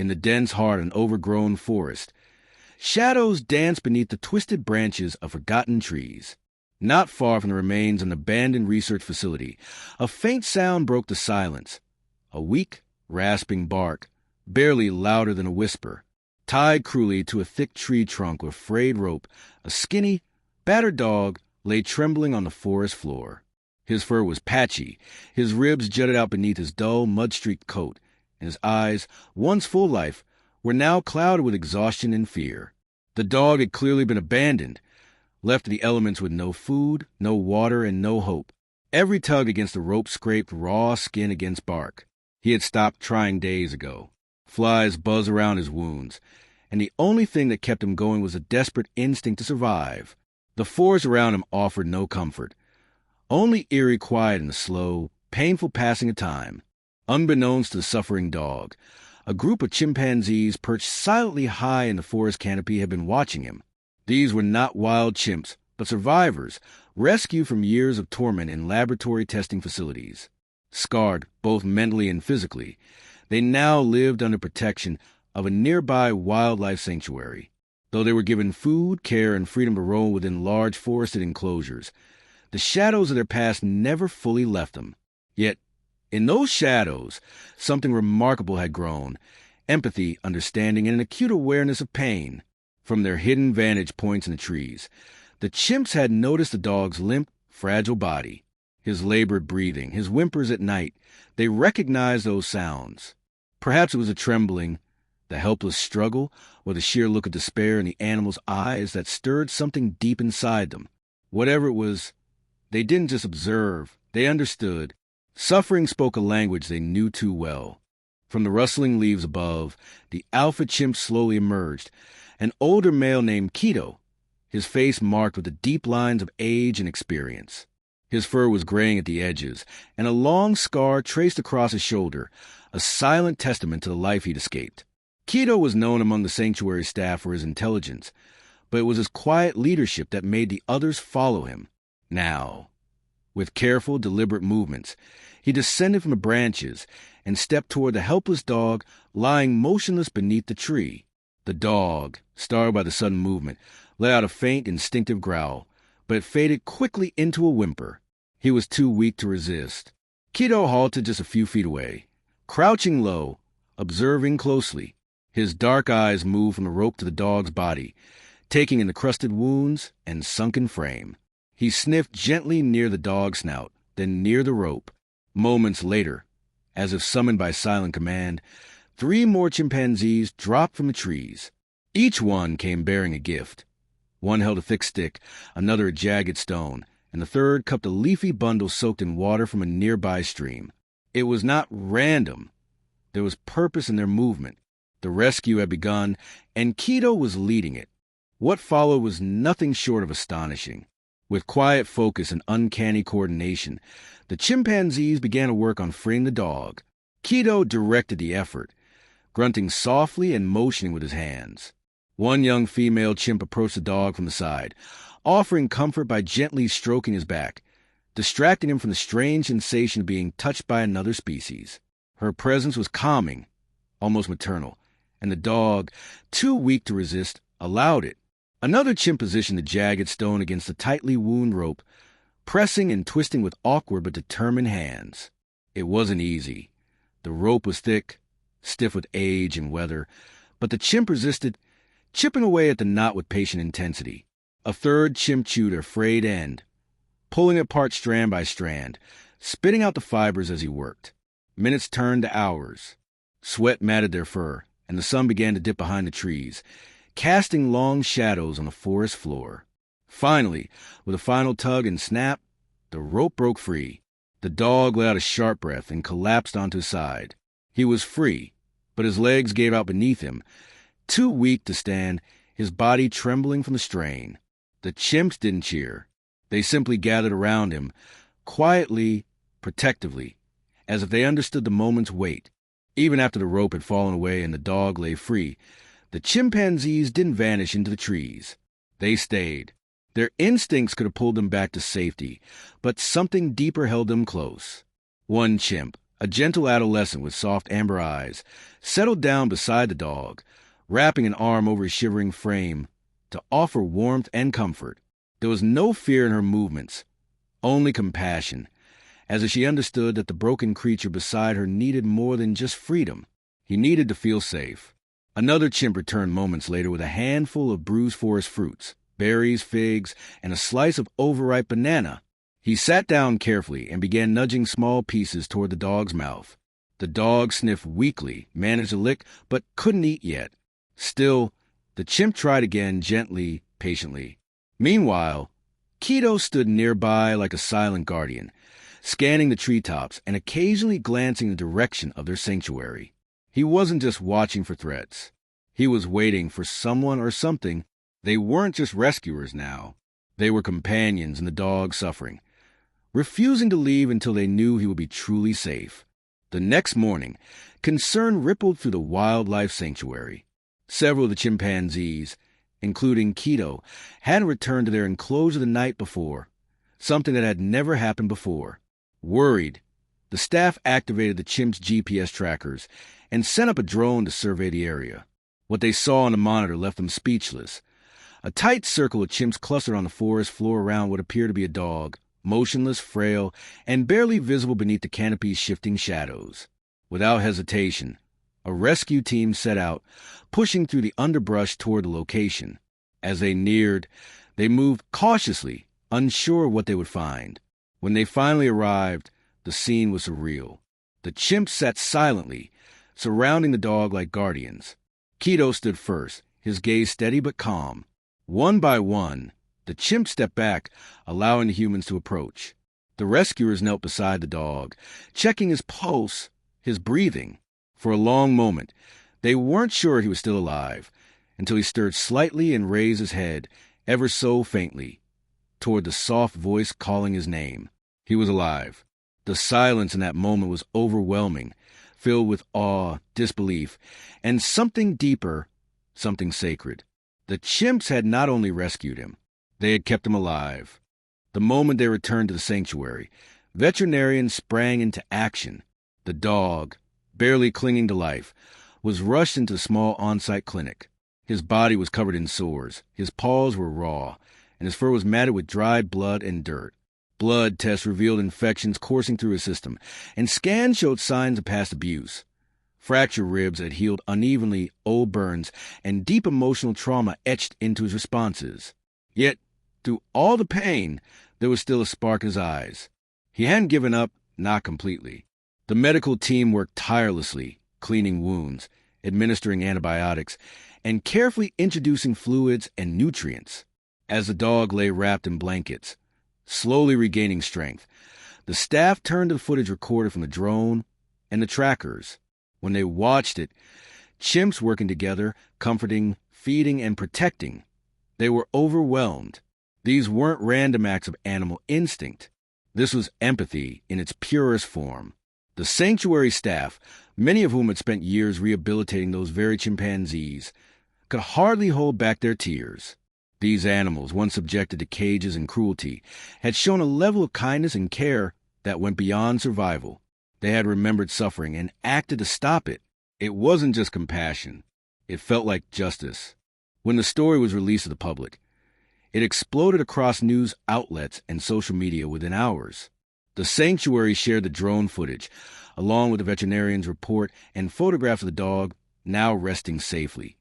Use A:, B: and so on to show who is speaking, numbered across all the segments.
A: in the dense heart of an overgrown forest, shadows danced beneath the twisted branches of forgotten trees. Not far from the remains of an abandoned research facility, a faint sound broke the silence. A weak, rasping bark, barely louder than a whisper. Tied cruelly to a thick tree trunk with frayed rope, a skinny, battered dog lay trembling on the forest floor. His fur was patchy, his ribs jutted out beneath his dull, mud-streaked coat, and his eyes, once full of life, were now clouded with exhaustion and fear. The dog had clearly been abandoned, left to the elements with no food, no water, and no hope. Every tug against the rope scraped raw skin against bark. He had stopped trying days ago. Flies buzzed around his wounds, and the only thing that kept him going was a desperate instinct to survive. The forest around him offered no comfort, only eerie quiet in the slow, painful passing of time. Unbeknownst to the suffering dog, a group of chimpanzees perched silently high in the forest canopy had been watching him. These were not wild chimps, but survivors, rescued from years of torment in laboratory testing facilities. Scarred both mentally and physically, they now lived under protection of a nearby wildlife sanctuary. Though they were given food, care, and freedom to roam within large forested enclosures, the shadows of their past never fully left them. Yet, in those shadows, something remarkable had grown: empathy, understanding, and an acute awareness of pain. From their hidden vantage points in the trees, the chimps had noticed the dog's limp, fragile body, his labored breathing, his whimpers at night. They recognized those sounds. Perhaps it was the trembling, the helpless struggle, or the sheer look of despair in the animal's eyes that stirred something deep inside them. Whatever it was, they didn't just observe, they understood. Suffering spoke a language they knew too well. From the rustling leaves above, the alpha chimp slowly emerged, an older male named Kito, his face marked with the deep lines of age and experience. His fur was graying at the edges, and a long scar traced across his shoulder, a silent testament to the life he'd escaped. Kito was known among the sanctuary staff for his intelligence, but it was his quiet leadership that made the others follow him. Now, with careful, deliberate movements, he descended from the branches and stepped toward the helpless dog lying motionless beneath the tree. The dog, startled by the sudden movement, let out a faint, instinctive growl, but it faded quickly into a whimper. He was too weak to resist. Kito halted just a few feet away, crouching low, observing closely. His dark eyes moved from the rope to the dog's body, taking in the crusted wounds and sunken frame. He sniffed gently near the dog's snout, then near the rope. Moments later, as if summoned by silent command, 3 more chimpanzees dropped from the trees. Each one came bearing a gift. One held a thick stick, another a jagged stone, and the third cupped a leafy bundle soaked in water from a nearby stream. It was not random. There was purpose in their movement. The rescue had begun, and Kito was leading it. What followed was nothing short of astonishing. With quiet focus and uncanny coordination, the chimpanzees began to work on freeing the dog. Kito directed the effort, grunting softly and motioning with his hands. One young female chimp approached the dog from the side, offering comfort by gently stroking his back, distracting him from the strange sensation of being touched by another species. Her presence was calming, almost maternal, and the dog, too weak to resist, allowed it. Another chimp positioned the jagged stone against the tightly wound rope, pressing and twisting with awkward but determined hands. It wasn't easy. The rope was thick, stiff with age and weather, but the chimp resisted, chipping away at the knot with patient intensity. A third chimp chewed a frayed end, pulling it apart strand by strand, spitting out the fibers as he worked. Minutes turned to hours. Sweat matted their fur, and the sun began to dip behind the trees, casting long shadows on the forest floor. Finally, with a final tug and snap, the rope broke free. The dog let out a sharp breath and collapsed onto his side. He was free, but his legs gave out beneath him, too weak to stand, his body trembling from the strain. The chimps didn't cheer. They simply gathered around him, quietly, protectively, as if they understood the moment's weight. Even after the rope had fallen away and the dog lay free, the chimpanzees didn't vanish into the trees. They stayed. Their instincts could have pulled them back to safety, but something deeper held them close. One chimp, A gentle adolescent with soft amber eyes settled down beside the dog, wrapping an arm over his shivering frame to offer warmth and comfort. There was no fear in her movements, only compassion, as if she understood that the broken creature beside her needed more than just freedom. He needed to feel safe. Another chimp returned moments later with a handful of bruised forest fruits, berries, figs, and a slice of overripe banana. He sat down carefully and began nudging small pieces toward the dog's mouth. The dog sniffed weakly, managed to lick, but couldn't eat yet. Still, the chimp tried again, gently, patiently. Meanwhile, Kito stood nearby like a silent guardian, scanning the treetops and occasionally glancing in the direction of their sanctuary. He wasn't just watching for threats. He was waiting for someone or something. They weren't just rescuers now. They were companions in the dog's suffering, refusing to leave until they knew he would be truly safe. The next morning, concern rippled through the wildlife sanctuary. Several of the chimpanzees, including Kito, hadn't returned to their enclosure the night before, something that had never happened before. Worried, the staff activated the chimps' GPS trackers and sent up a drone to survey the area. What they saw on the monitor left them speechless. A tight circle of chimps clustered on the forest floor around what appeared to be a dog, motionless, frail, and barely visible beneath the canopy's shifting shadows. Without hesitation, a rescue team set out, pushing through the underbrush toward the location. As they neared, they moved cautiously, unsure of what they would find. When they finally arrived, the scene was surreal. The chimps sat silently, surrounding the dog like guardians. Kito stood first, his gaze steady but calm. One by one, the chimps stepped back, allowing the humans to approach. The rescuers knelt beside the dog, checking his pulse, his breathing. For a long moment, they weren't sure he was still alive, until he stirred slightly and raised his head, ever so faintly, toward the soft voice calling his name. He was alive. The silence in that moment was overwhelming, filled with awe, disbelief, and something deeper, something sacred. The chimps had not only rescued him, they had kept him alive. The moment they returned to the sanctuary, veterinarians sprang into action. The dog, barely clinging to life, was rushed into a small on-site clinic. His body was covered in sores, his paws were raw, and his fur was matted with dried blood and dirt. Blood tests revealed infections coursing through his system, and scans showed signs of past abuse. Fractured ribs had healed unevenly, old burns, and deep emotional trauma etched into his responses. Yet, through all the pain, there was still a spark in his eyes. He hadn't given up, not completely. The medical team worked tirelessly, cleaning wounds, administering antibiotics, and carefully introducing fluids and nutrients. As the dog lay wrapped in blankets, slowly regaining strength, the staff turned to the footage recorded from the drone and the trackers. When they watched it, chimps working together, comforting, feeding, and protecting, they were overwhelmed. These weren't random acts of animal instinct. This was empathy in its purest form. The sanctuary staff, many of whom had spent years rehabilitating those very chimpanzees, could hardly hold back their tears. These animals, once subjected to cages and cruelty, had shown a level of kindness and care that went beyond survival. They had remembered suffering and acted to stop it. It wasn't just compassion. It felt like justice. When the story was released to the public, it exploded across news outlets and social media within hours. The sanctuary shared the drone footage, along with the veterinarian's report and photographs of the dog now resting safely,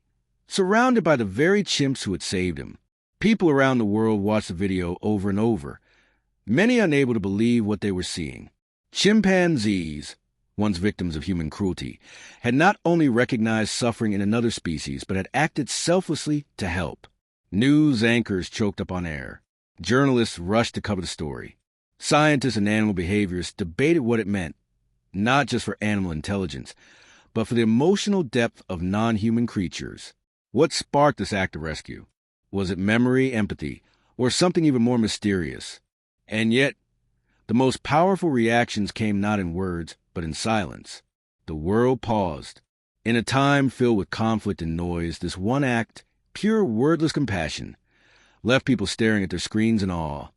A: surrounded by the very chimps who had saved him. People around the world watched the video over and over, many unable to believe what they were seeing. Chimpanzees, once victims of human cruelty, had not only recognized suffering in another species, but had acted selflessly to help. News anchors choked up on air. Journalists rushed to cover the story. Scientists and animal behaviorists debated what it meant, not just for animal intelligence, but for the emotional depth of non-human creatures. What sparked this act of rescue? Was it memory, empathy, or something even more mysterious? And yet, the most powerful reactions came not in words, but in silence. The world paused. In a time filled with conflict and noise, this one act, pure wordless compassion, left people staring at their screens in awe.